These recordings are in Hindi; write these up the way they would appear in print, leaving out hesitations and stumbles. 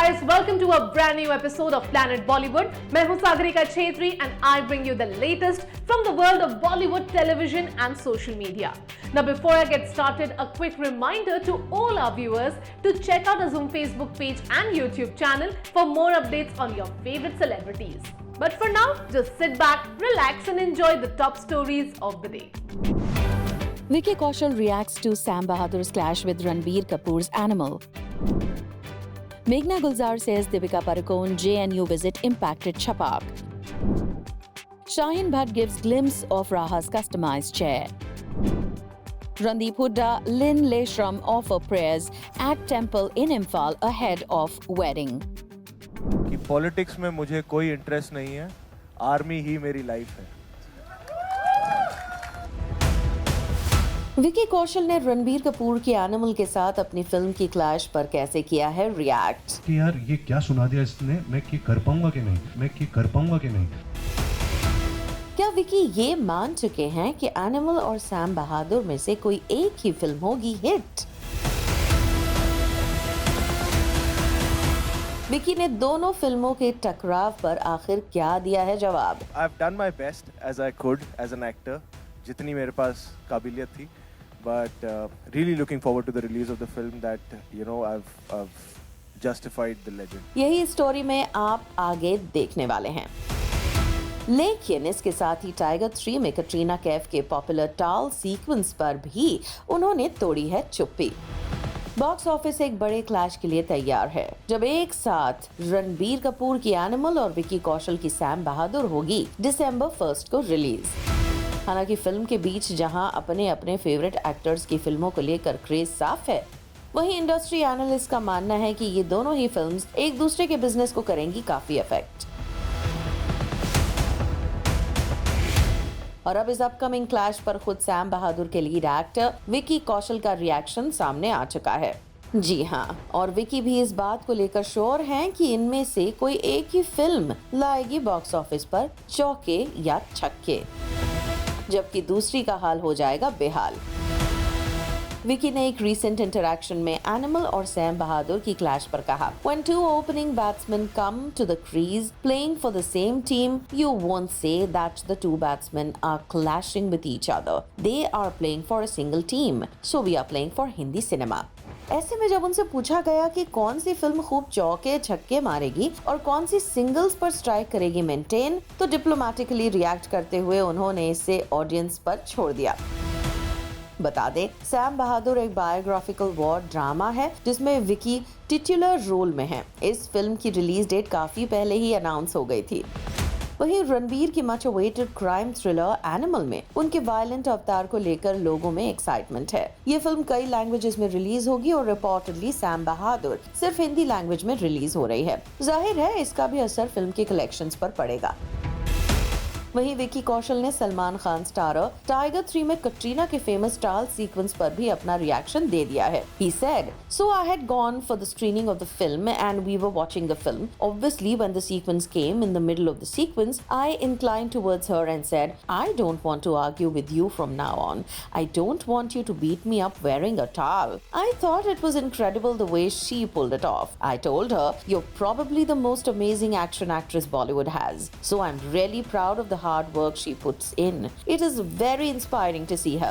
guys, welcome to a brand new episode of Planet Bollywood. मैं हूं Sagarika Chhetri and I bring you the latest from the world of Bollywood television and social media. Now before I get started, a quick reminder to all our viewers to check out our Zoom Facebook page and YouTube channel for more updates on your favorite celebrities. But for now, just sit back, relax and enjoy the top stories of the day. Vicky Kaushal reacts to Sam Bahadur's clash with Ranbir Kapoor's Animal. Meghna Gulzar says Deepika Padukone JNU visit impacted Chhapaak. Shaheen Bhatt gives glimpse of Raha's customized chair. Randeep Hooda, Lynn Leshram offer prayers at temple in Imphal ahead of wedding. कि पॉलिटिक्स में मुझे कोई इंटरेस्ट नहीं है, आर्मी ही मेरी लाइफ है। विकी कौशल ने रणबीर कपूर के एनिमल के साथ अपनी फिल्म की क्लैश पर कैसे किया है रिएक्ट। कि यार ये क्या सुना दिया इसने, मैं कि कर पाऊंगा कि नहीं। क्या विकी ये मान चुके हैं कि एनिमल और सैम बहादुर में से कोई एक ही फिल्म होगी हिट? विकी ने दोनों फिल्मों के टकराव पर आखिर क्या दिया है जवाब? I've done my best as I could as an actor, जितनी मेरे पास काबिलियत थी, but really looking forward to the release of the film that I've justified the legend. यही स्टोरी में आप आगे देखने वाले हैं। लेकिन इसके साथ ही टाइगर 3 में कटरीना कैफ के पॉपुलर टाल सीक्वेंस पर भी उन्होंने तोड़ी है चुप्पी। बॉक्स ऑफिस एक बड़े क्लैश के लिए तैयार है जब एक साथ रणबीर कपूर की एनिमल और विकी कौशल की सैम बहादुर होगी दिसंबर 1 को रिलीज। हालांकि फिल्म के बीच जहां अपने अपने फेवरेट एक्टर्स की फिल्मों को लेकर क्रेज साफ है, वहीं इंडस्ट्री एनालिस्ट का मानना है कि ये दोनों ही फिल्म्स एक दूसरे के बिजनेस को करेंगी काफी इफेक्ट। और अब इस अपकमिंग क्लैश पर खुद सैम बहादुर के लीड एक्टर विकी कौशल का रिएक्शन सामने आ चुका है। जी हाँ, और विकी भी इस बात को लेकर श्योर हैं कि इनमें से कोई एक ही फिल्म लाएगी बॉक्स ऑफिस पर चौके या छक्के, जबकि दूसरी का हाल हो जाएगा बेहाल। विकी ने एक रीसेंट इंटरैक्शन में एनिमल और सैम बहादुर की क्लैश पर कहा, When two opening batsmen come to the crease playing for the same team, you won't say that the two batsmen are clashing with each other. They are playing for a single team. So we are playing for Hindi cinema. ऐसे में जब उनसे पूछा गया कि कौन सी फिल्म खूब चौके छक्के मारेगी और कौन सी सिंगल्स पर स्ट्राइक करेगी मेंटेन, तो डिप्लोमेटिकली रिएक्ट करते हुए उन्होंने इसे ऑडियंस पर छोड़ दिया। बता दें, सैम बहादुर एक बायोग्राफिकल वॉर ड्रामा है जिसमें विकी टिट्युलर रोल में है। इस फिल्म की रिलीज डेट काफी पहले ही अनाउंस हो गई थी। वहीं रणबीर की much awaited crime thriller animal में उनके वायलेंट अवतार को लेकर लोगों में एक्साइटमेंट है। ये फिल्म कई लैंग्वेजेस में रिलीज होगी और रिपोर्टेडली सैम बहादुर सिर्फ हिंदी लैंग्वेज में रिलीज हो रही है। जाहिर है इसका भी असर फिल्म के कलेक्शंस पर पड़ेगा। वहीं विकी कौशल ने सलमान खान स्टारर टाइगर 3 में कटरीना के फेमस टाल सीक्वेंस पर भी अपना रिएक्शन दे दिया है। He said, "So I had gone for the screening of the film and we were watching the film. Obviously, when the sequence came in the middle of the sequence, I inclined towards her and said, I don't want to argue with you from now on. I don't want you to beat me up wearing a towel." I thought it was incredible the way she pulled it off. I told her, "You're probably the most amazing action actress Bollywood has. So I'm really proud of the hard work she puts in. It is very inspiring to see her."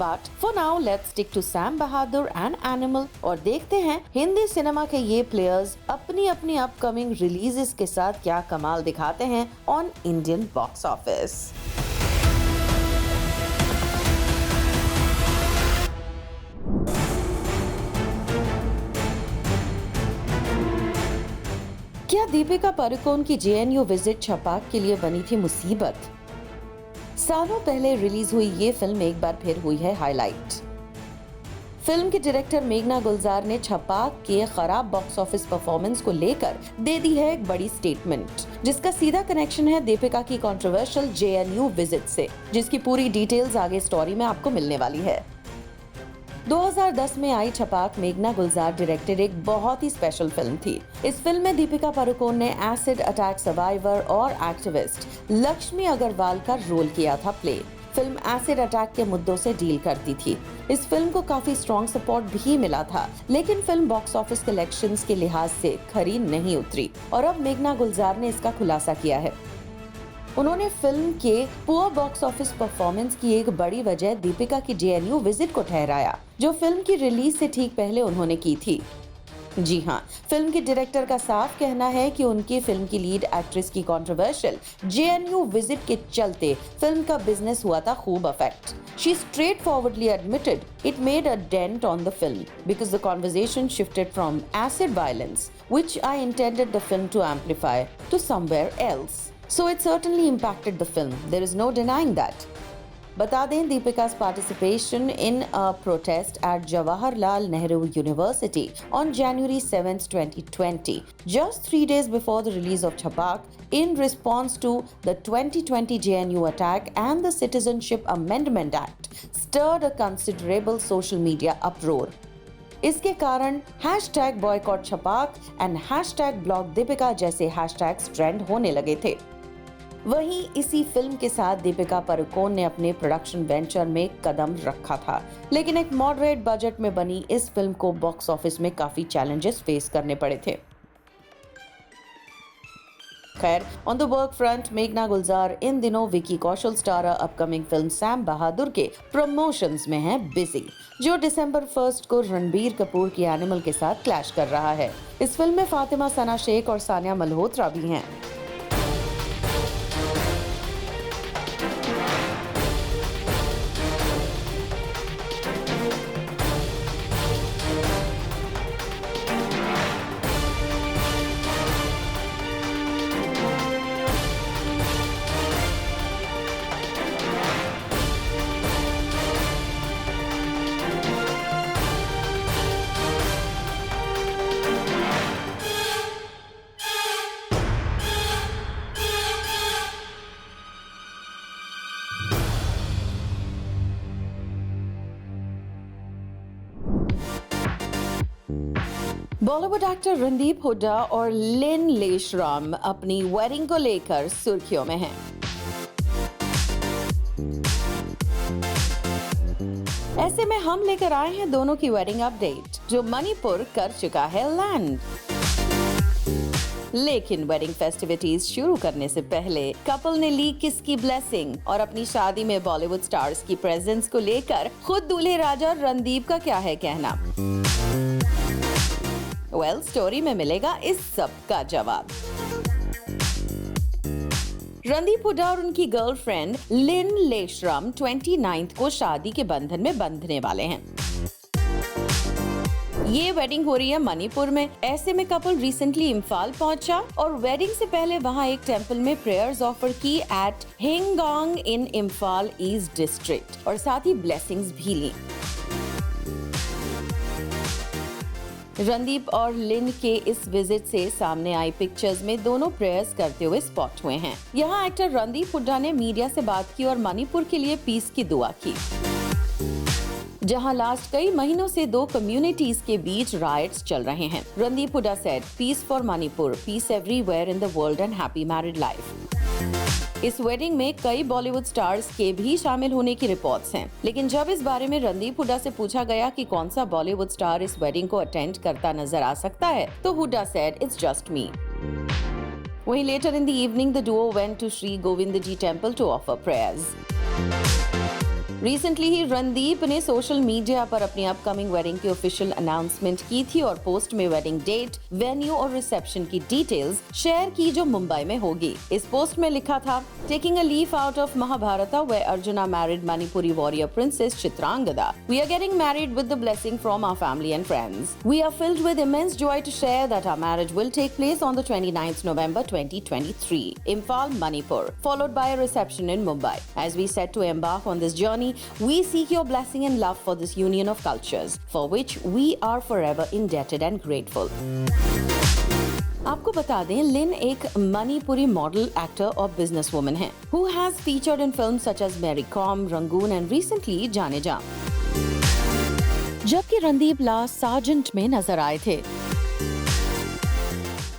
But for now, let's stick to Sam Bahadur and Animal और देखते हैं हिंदी सिनेमा के ये प्लेयर्स अपनी अपनी अपकमिंग रिलीजेस के साथ क्या कमाल दिखाते हैं ऑन इंडियन बॉक्स ऑफिस। क्या दीपिका पादुकोण की जेएनयू विजिट छपाक के लिए बनी थी मुसीबत? सालों पहले रिलीज हुई ये फिल्म एक बार फिर हुई है हाईलाइट। फिल्म के डायरेक्टर मेघना गुलजार ने छपाक के खराब बॉक्स ऑफिस परफॉर्मेंस को लेकर दे दी है एक बड़ी स्टेटमेंट, जिसका सीधा कनेक्शन है दीपिका की कंट्रोवर्शियल जेएनयू विजिट से, जिसकी पूरी डिटेल्स आगे स्टोरी में आपको मिलने वाली है। 2010 में आई छपाक मेघना गुलजार डायरेक्टेड एक बहुत ही स्पेशल फिल्म थी। इस फिल्म में दीपिका पादुकोण ने एसिड अटैक सर्वाइवर और एक्टिविस्ट लक्ष्मी अग्रवाल का रोल किया था प्ले। फिल्म एसिड अटैक के मुद्दों से डील करती थी। इस फिल्म को काफी स्ट्रॉन्ग सपोर्ट भी मिला था, लेकिन फिल्म बॉक्स ऑफिस कलेक्शंस के लिहाज से खरी नहीं उतरी और अब मेघना गुलजार ने इसका खुलासा किया है। उन्होंने फिल्म के पुअर बॉक्स ऑफिस परफॉर्मेंस की एक बड़ी वजह दीपिका की JNU विजिट को ठहराया, जो फिल्म की रिलीज से ठीक पहले उन्होंने की थी। जी हाँ, फिल्म के डायरेक्टर का साफ कहना है कि उनकी फिल्म की लीड एक्ट्रेस की कंट्रोवर्शियल JNU विजिट के चलते फिल्म का बिजनेस हुआ था खूब affect. She straightforwardly admitted it made a dent on the film because the conversation shifted from acid violence, which I intended the film to amplify, to somewhere else. So it certainly impacted the film. There is no denying that. बता दें, Deepika's participation in a protest at Jawaharlal Nehru University on January 7, 2020, just 3 days before the release of Chhapak, in response to the 2020 JNU attack and the Citizenship Amendment Act, stirred a considerable social media uproar. इसके कारण #boycott_Chhapak and #blockdeepika जैसे hashtags ट्रेंड होने लगे थे। वहीं इसी फिल्म के साथ दीपिका पादुकोण ने अपने प्रोडक्शन वेंचर में कदम रखा था, लेकिन एक मॉडरेट बजट में बनी इस फिल्म को बॉक्स ऑफिस में काफी चैलेंजेस फेस करने पड़े थे। खैर, ऑन द वर्क फ्रंट, मेघना गुलजार इन दिनों Vicky Kaushal starrer upcoming film Sam बहादुर के प्रमोशंस में है बिजी, जो दिसंबर 1 को रणबीर कपूर की एनिमल के साथ क्लैश कर रहा है। इस फिल्म में फातिमा सना शेख और सानिया मल्होत्रा भी हैं। बॉलीवुड एक्टर रणदीप हुड्डा और लिन लेशराम अपनी वेडिंग को लेकर सुर्खियों में हैं। ऐसे में हम लेकर आए हैं दोनों की वेडिंग अपडेट, जो मणिपुर कर चुका है लैंड। लेकिन वेडिंग फेस्टिविटीज शुरू करने से पहले कपल ने ली किस की ब्लेसिंग, और अपनी शादी में बॉलीवुड स्टार्स की प्रेजेंस को लेकर खुद दूल्हे राजा रणदीप का क्या है कहना। स्टोरी में मिलेगा इस सब का जवाब। रणदीप हुड्डा और उनकी गर्लफ्रेंड लिन लेशराम 29 को शादी के बंधन में बंधने वाले हैं। ये वेडिंग हो रही है मणिपुर में। ऐसे में कपल रिसेंटली इम्फाल पहुंचा और वेडिंग से पहले वहां एक टेंपल में प्रेयर्स ऑफर की एट हिंगोंग इन इम्फाल ईस्ट डिस्ट्रिक्ट, और साथ ही ब्लेसिंग्स भी ली। रणदीप और लिन के इस विजिट से सामने आई पिक्चर्स में दोनों प्रेयर्स करते हुए स्पॉट हुए हैं। यहाँ एक्टर रणदीप हुड्डा ने मीडिया से बात की और मणिपुर के लिए पीस की दुआ की, जहां लास्ट कई महीनों से दो कम्युनिटीज के बीच राइट्स चल रहे हैं। Randeep Hooda said, peace for Manipur, peace everywhere in the world and happy married life. इस वेडिंग में कई बॉलीवुड स्टार्स के भी शामिल होने की रिपोर्ट्स हैं, लेकिन जब इस बारे में रणदीप हुड्डा से पूछा गया कि कौन सा बॉलीवुड स्टार इस वेडिंग को अटेंड करता नजर आ सकता है, तो Hooda said, it's just me. वहीं later in the evening the duo went to Shri Govind ji temple to offer prayers. Recently ही रणदीप ने सोशल मीडिया पर अपनी अपकमिंग वेडिंग की ऑफिशियल अनाउंसमेंट की थी और पोस्ट में वेडिंग डेट, वेन्यू और रिसेप्शन की डिटेल्स शेयर की, जो मुंबई में होगी। इस पोस्ट में लिखा था, taking a leaf out of Mahabharata where Arjuna married Manipuri warrior princess Chitrangada. We are getting married with the blessing from our family and friends. We are filled with immense joy to share that our marriage will take place on the 29th November 2023, Imphal, Manipur, followed by a reception in Mumbai. As we set to embark on this journey, we seek your blessing and love for this union of cultures, for which we are forever indebted and grateful. आपको बता दें, लिन एक मणिपुरी मॉडल, एक्टर और बिजनेस वुमन है, who has featured in films such as Mary Kom, Rangoon and recently जाने जा। जबकि रणदीप लास्ट सार्जेंट में नजर आए थे।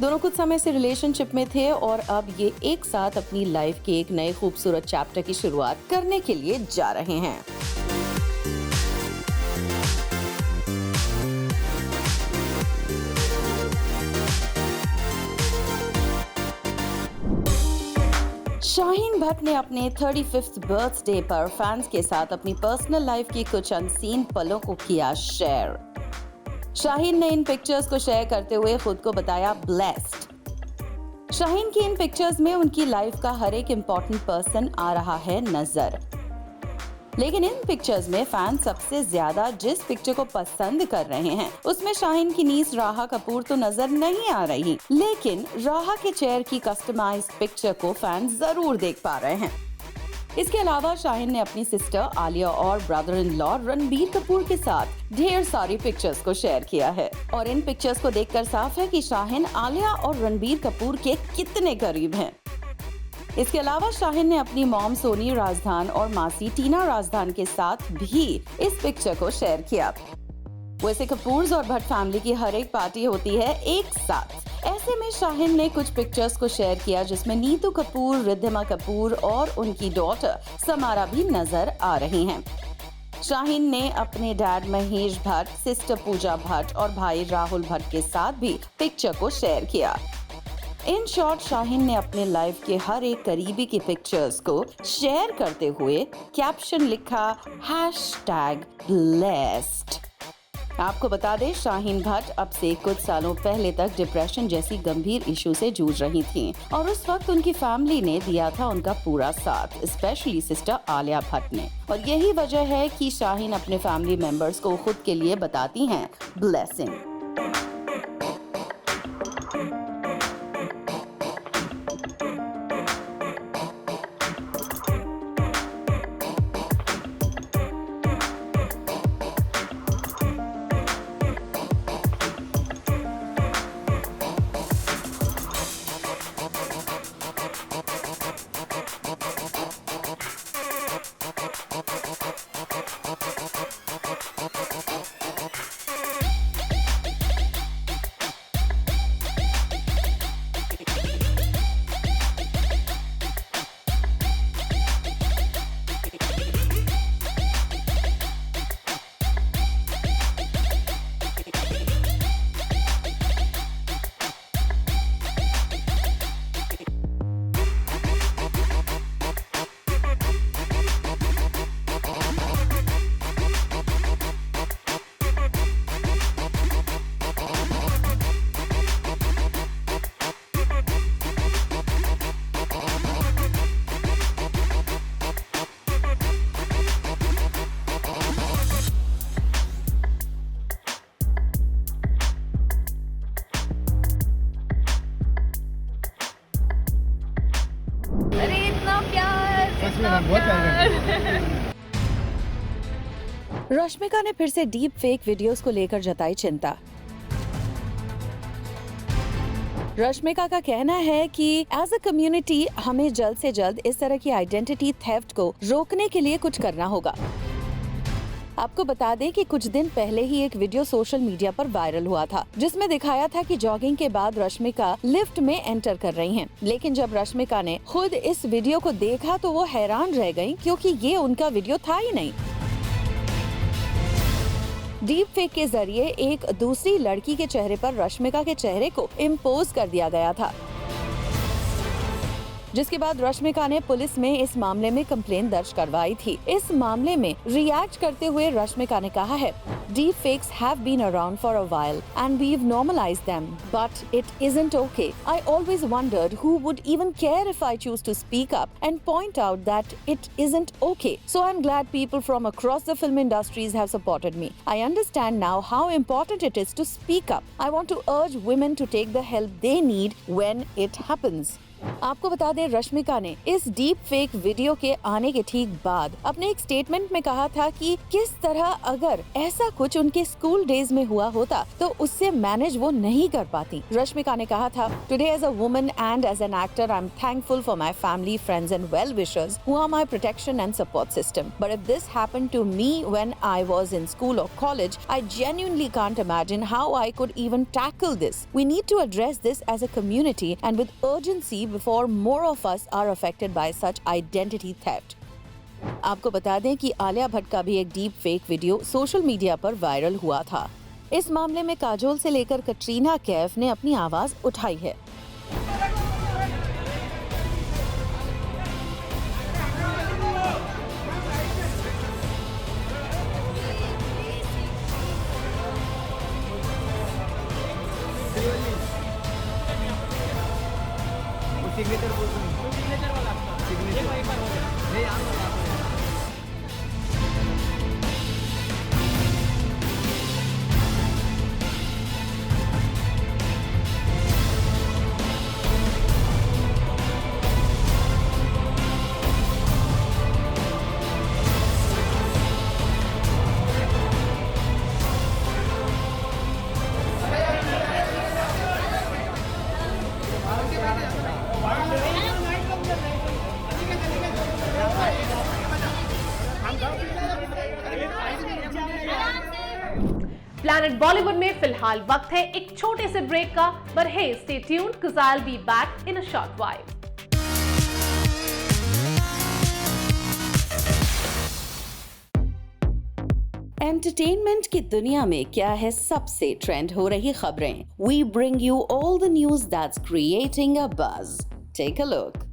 दोनों कुछ समय से रिलेशनशिप में थे और अब ये एक साथ अपनी लाइफ के एक नए खूबसूरत चैप्टर की शुरुआत करने के लिए जा रहे हैं। शाहीन भट्ट ने अपने 35th बर्थडे पर फैंस के साथ अपनी पर्सनल लाइफ की कुछ अनसीन पलों को किया शेयर। शाहीन ने इन पिक्चर्स को शेयर करते हुए खुद को बताया ब्लेस्ड। शाहीन की इन पिक्चर्स में उनकी लाइफ का हर एक इम्पोर्टेंट पर्सन आ रहा है नजर, लेकिन इन पिक्चर्स में फैंस सबसे ज्यादा जिस पिक्चर को पसंद कर रहे हैं उसमें शाहीन की नीस राहा कपूर तो नजर नहीं आ रही, लेकिन राहा के चेयर की कस्टमाइज्ड पिक्चर को फैंस जरूर देख पा रहे हैं। इसके अलावा शाहीन ने अपनी सिस्टर आलिया और brother in law Ranbir Kapoor के साथ ढेर सारी पिक्चर्स को शेयर किया है और इन पिक्चर्स को देखकर साफ है कि शाहीन आलिया और रणबीर कपूर के कितने करीब हैं। इसके अलावा शाहीन ने अपनी मॉम सोनी राजधान और मासी टीना राजधान के साथ भी इस पिक्चर को शेयर किया। वैसे कपूर्स और भट्ट फैमिली की हर एक पार्टी होती है एक साथ। ऐसे में शाहीन ने कुछ पिक्चर्स को शेयर किया जिसमें नीतू कपूर, रिद्धिमा कपूर और उनकी डॉटर समारा भी नजर आ रही हैं। शाहीन ने अपने डैड महेश भट्ट, सिस्टर पूजा भट्ट और भाई राहुल भट्ट के साथ भी पिक्चर को शेयर किया। इन शॉर्ट शाहीन ने अपने लाइफ के हर एक करीबी की पिक्चर्स को शेयर करते हुए कैप्शन लिखा #blessed। आपको बता दें शाहीन भट्ट अब से कुछ सालों पहले तक डिप्रेशन जैसी गंभीर इशू से जूझ रही थीं और उस वक्त उनकी फैमिली ने दिया था उनका पूरा साथ, स्पेशली सिस्टर आलिया भट्ट ने। और यही वजह है कि शाहीन अपने फैमिली मेंबर्स को खुद के लिए बताती हैं ब्लेसिंग। रश्मिका ने फिर से डीप फेक वीडियोस को लेकर जताई चिंता। रश्मिका का कहना है कि एज अ कम्युनिटी हमें जल्द से जल्द इस तरह की आइडेंटिटी थेफ्ट को रोकने के लिए कुछ करना होगा। आपको बता दें कि कुछ दिन पहले ही एक वीडियो सोशल मीडिया पर वायरल हुआ था जिसमें दिखाया था कि जॉगिंग के बाद रश्मिका लिफ्ट में एंटर कर रही हैं। लेकिन जब रश्मिका ने खुद इस वीडियो को देखा तो वो हैरान रह गयी क्योंकि ये उनका वीडियो था ही नहीं। डीप फेक के जरिए एक दूसरी लड़की के चेहरे पर रश्मिका के चेहरे को इम्पोज कर दिया गया था, जिसके बाद रश्मिका ने पुलिस में इस मामले में कंप्लेंट दर्ज करवाई थी। इस मामले में रिएक्ट करते हुए रश्मिका ने कहा है, deep fakes have been around for a while and we've normalised them, but it isn't okay. I always wondered who would even care if I choose to speak up and point out that it isn't okay. So I am glad people from across the film industries have supported me. I understand now how important it is to speak up. I want to urge women to take the help they need when it happens. आपको बता दें, रश्मिका ने इस डीप फेक वीडियो के आने के ठीक बाद अपने एक स्टेटमेंट में कहा था कि किस तरह अगर ऐसा कुछ उनके स्कूल डेज में हुआ होता तो उससे मैनेज वो नहीं कर पाती। रश्मिका ने कहा था, today as a woman and as an actor I am thankful for my family, friends and well wishers who are my protection and support system, but if this happened to me when I was in school और college, I genuinely can't imagine how I could even tackle this. We need to address this as a community and with urgency before more of us are affected by such identity theft. आपको बता दें कि आलिया भट्ट का भी एक deep fake video social media पर वायरल हुआ था। इस मामले में काजोल से लेकर कटरीना कैफ ने अपनी आवाज उठाई है। सिग्नेचर बोल दो, सिग्नेचर वाला सिग्नेचर एक बार हो गया, नहीं यहाँ पर प्लैनेट बॉलीवुड में फिलहाल वक्त है एक छोटे से ब्रेक का, but hey, stay tuned because I'll be back in a short while. Entertainment की दुनिया में क्या है सबसे ट्रेंड हो रही खबरें? We bring you all the news that's creating a buzz. Take a look.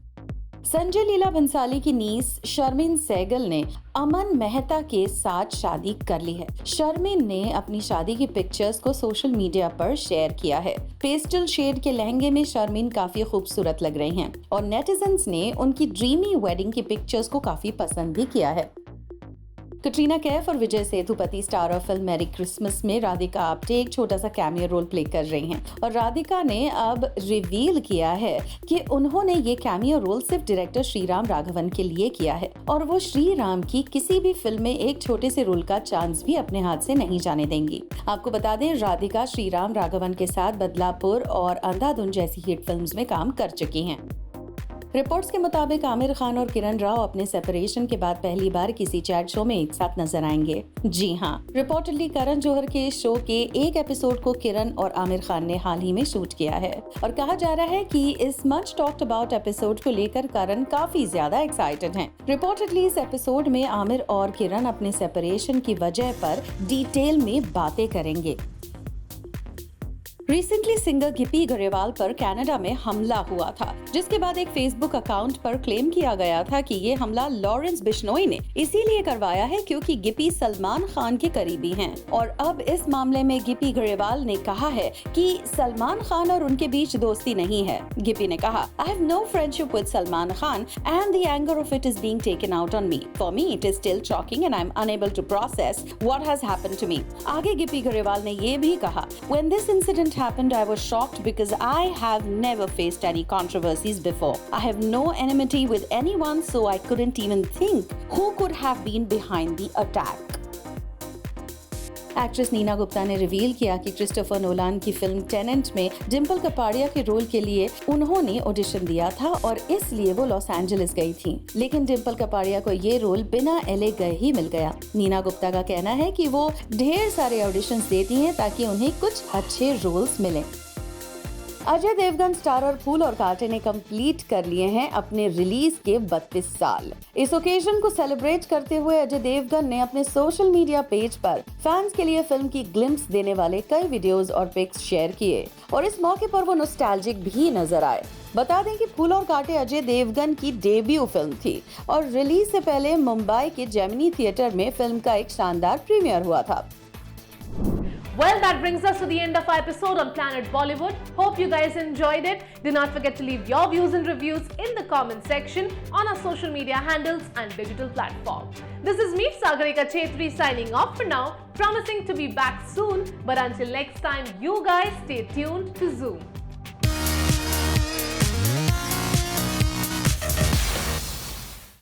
Sanjay Leela Bhansali की नीस शर्मिन सहगल ने अमन मेहता के साथ शादी कर ली है। शर्मिन ने अपनी शादी की पिक्चर्स को सोशल मीडिया पर शेयर किया है। पेस्टल शेड के लहंगे में शर्मिन काफी खूबसूरत लग रही हैं और नेटिजन्स ने उनकी ड्रीमी वेडिंग की पिक्चर्स को काफी पसंद भी किया है। कटरीना कैफ और Vijay Sethupathi star of film Merry Christmas में राधिका आप्टे एक छोटा सा कैमियो रोल प्ले कर रही हैं और राधिका ने अब रिवील किया है कि उन्होंने ये कैमियो रोल सिर्फ डायरेक्टर श्रीराम राघवन के लिए किया है और वो श्रीराम की किसी भी फिल्म में एक छोटे से रोल का चांस भी अपने हाथ से नहीं जाने देंगी। आपको बता दें, राधिका श्रीराम राघवन के साथ बदलापुर और अंधाधुन जैसी हिट फिल्म्स में काम कर चुकी हैं। रिपोर्ट्स के मुताबिक आमिर खान और किरण राव अपने सेपरेशन के बाद पहली बार किसी चैट शो में एक साथ नजर आएंगे। जी हाँ, रिपोर्टेडली करण जौहर के शो के एक एपिसोड को किरण और आमिर खान ने हाल ही में शूट किया है और कहा जा रहा है कि इस मच टॉक्ड अबाउट एपिसोड को लेकर करण काफी ज्यादा एक्साइटेड हैं। रिपोर्टेडली इस एपिसोड में आमिर और किरण अपने सेपरेशन की वजह पर डिटेल में बातें करेंगे। रिसेंटली सिंगर गिप्पी गरेवाल पर कनाडा में हमला हुआ था, जिसके बाद एक फेसबुक अकाउंट पर क्लेम किया गया था कि ये हमला लॉरेंस बिश्नोई ने इसीलिए करवाया है क्योंकि गिप्पी सलमान खान के करीबी हैं। और अब इस मामले में गिप्पी गरेवाल ने कहा है कि सलमान खान और उनके बीच दोस्ती नहीं है। गिप्पी ने कहा, I have no friendship with Salman Khan and the anger of it is being taken out on me. For me it is still shocking and I am unable to process what has happened to मी। आगे गिप्पी गरेवाल ने ये भी कहा, when this incident happened, I was shocked because I have never faced any controversies before. I have no enmity with anyone, so I couldn't even think who could have been behind the attack. Actress Neena Gupta ने रिवील किया कि क्रिस्टोफर नोलान की फिल्म टेनेंट में डिम्पल कपाड़िया के रोल के लिए उन्होंने ऑडिशन दिया था और इसलिए वो लॉस एंजलिस गई थी, लेकिन डिम्पल कपाड़िया को ये रोल बिना LA गए ही मिल गया। नीना गुप्ता का कहना है कि वो ढेर सारे ऑडिशंस देती हैं ताकि उन्हें कुछ अच्छे रोल्स मिलें। अजय देवगन स्टार और फूल और कांटे ने कंप्लीट कर लिए हैं अपने रिलीज के 32 साल। इस ओकेजन को सेलिब्रेट करते हुए अजय देवगन ने अपने सोशल मीडिया पेज पर फैंस के लिए फिल्म की ग्लिम्स देने वाले कई वीडियोस और पिक्स शेयर किए और इस मौके पर वो नॉस्टैल्जिक भी नजर आए। बता दें कि फूल और कांटे अजय देवगन की डेब्यू फिल्म थी और रिलीज से पहले मुंबई के जेमिनी थिएटर में फिल्म का एक शानदार प्रीमियर हुआ था। Well, that brings us to the end of our episode on Planet Bollywood. Hope you guys enjoyed it. Do not forget to leave your views and reviews in the comment section on our social media handles and digital platform. This is me, Sagarika Chetri, signing off for now, promising to be back soon. But until next time, you guys stay tuned to Zoom.